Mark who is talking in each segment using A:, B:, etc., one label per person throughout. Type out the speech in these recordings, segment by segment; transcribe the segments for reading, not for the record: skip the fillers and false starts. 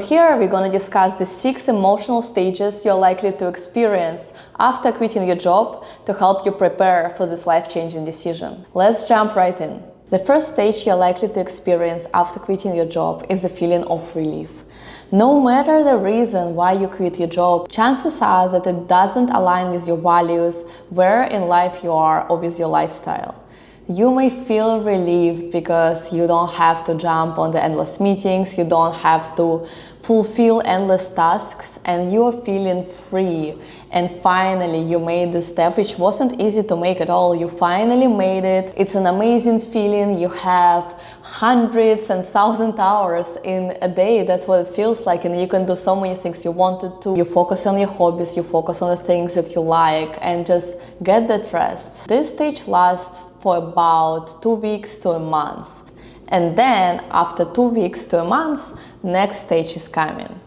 A: Here we're going to discuss the 6 emotional stages you're likely to experience after quitting your job to help you prepare for this life-changing decision. Let's jump right in. The first stage you're likely to experience after quitting your job is the feeling of relief. No matter the reason why you quit your job, chances are that it doesn't align with your values, where in life you are, or with your lifestyle. You may feel relieved because you don't have to jump on the endless meetings, you don't have to fulfill endless tasks, and you are feeling free. And finally you made the step, which wasn't easy to make at all. You finally made it. It's an amazing feeling. You have hundreds and thousands hours in a day. That's what it feels like, and you can do so many things you wanted to. You focus on your hobbies, you focus on the things that you like, and just get that rest. This stage lasts for about 2 weeks to a month. And then after 2 weeks to a month, next stage is coming.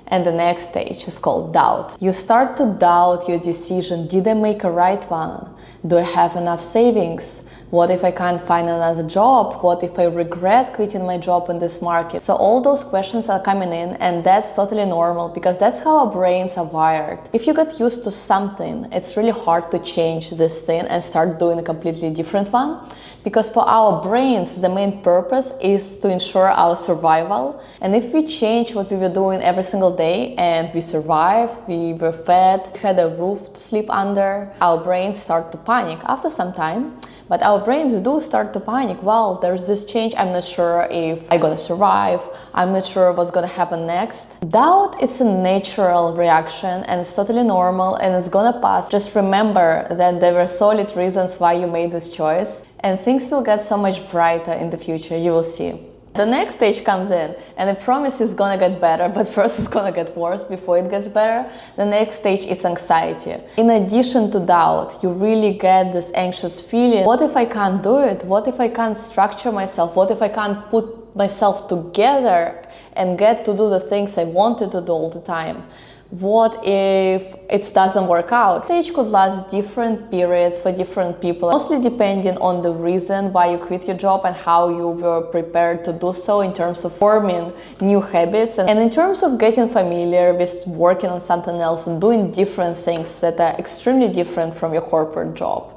A: And the next stage is called doubt. You start to doubt your decision. Did I make a right one? Do I have enough savings? What if I can't find another job? What if I regret quitting my job in this market? So all those questions are coming in, and that's totally normal because that's how our brains are wired. If you get used to something, it's really hard to change this thing and start doing a completely different one. Because for our brains, the main purpose is to ensure our survival. And if we change what we were doing every single day and we survived, we were fed, had a roof to sleep under, our brains start to panic after some time. But our brains do start to panic. Well, there's this change, I'm not sure if I'm gonna survive, I'm not sure what's gonna happen next. Doubt, it's a natural reaction and it's totally normal and it's gonna pass. Just remember that there were solid reasons why you made this choice, and things will get so much brighter in the future, you will see. The next stage comes in, and I promise it's gonna get better, but first it's gonna get worse before it gets better. The next stage is anxiety. In addition to doubt, you really get this anxious feeling. What if I can't do it? What if I can't structure myself? What if I can't put myself together and get to do the things I wanted to do all the time? What if it doesn't work out? Stage could last different periods for different people, mostly depending on the reason why you quit your job and how you were prepared to do so in terms of forming new habits and in terms of getting familiar with working on something else and doing different things that are extremely different from your corporate job.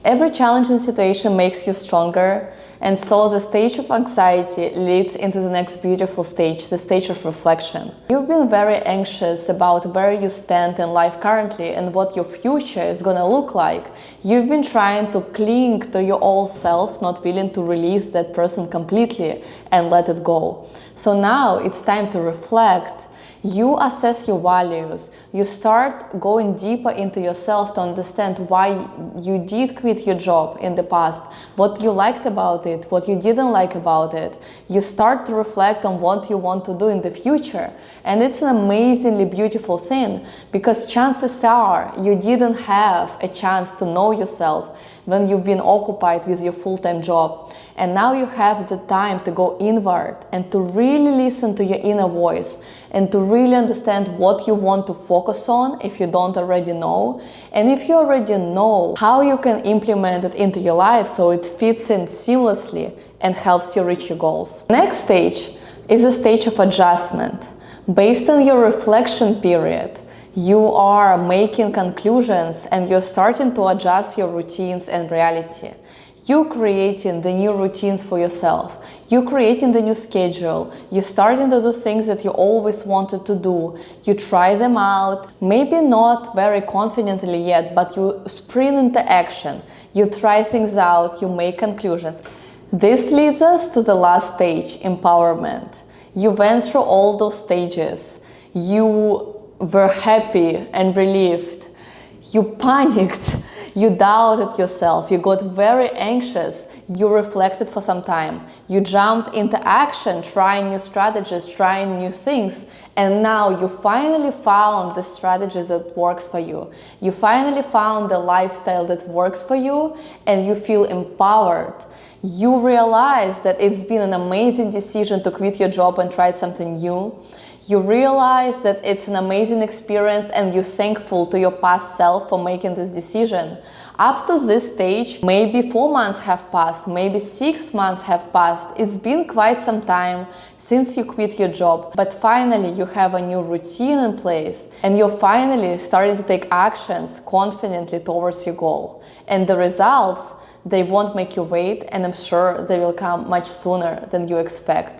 A: Every challenging situation makes you stronger, and so the stage of anxiety leads into the next beautiful stage, the stage of reflection. You've been very anxious about where you stand in life currently and what your future is gonna look like. You've been trying to cling to your old self, not willing to release that person completely and let it go. So now it's time to reflect. You assess your values, you start going deeper into yourself to understand why you did quit your job in the past, what you liked about it, what you didn't like about it. You start to reflect on what you want to do in the future. And it's an amazingly beautiful thing, because chances are you didn't have a chance to know yourself when you've been occupied with your full-time job. And now you have the time to go inward and to really listen to your inner voice and to really understand what you want to focus on if you don't already know. And if you already know, how you can implement it into your life so it fits in seamlessly and helps you reach your goals. Next stage is a stage of adjustment. Based on your reflection period, you are making conclusions and you're starting to adjust your routines and reality. You're creating the new routines for yourself. You're creating the new schedule. You're starting to do things that you always wanted to do. You try them out, maybe not very confidently yet, but you spring into action. You try things out, you make conclusions. This leads us to the last stage, empowerment. You went through all those stages. You were happy and relieved. You panicked. You doubted yourself, you got very anxious, you reflected for some time, you jumped into action, trying new strategies, trying new things, and now you finally found the strategies that works for you. You finally found the lifestyle that works for you, and you feel empowered. You realize that it's been an amazing decision to quit your job and try something new. You realize that it's an amazing experience and you're thankful to your past self for making this decision. Up to this stage, maybe 4 months have passed, maybe 6 months have passed. It's been quite some time since you quit your job, but finally you have a new routine in place and you're finally starting to take actions confidently towards your goal. And the results, they won't make you wait, and I'm sure they will come much sooner than you expect.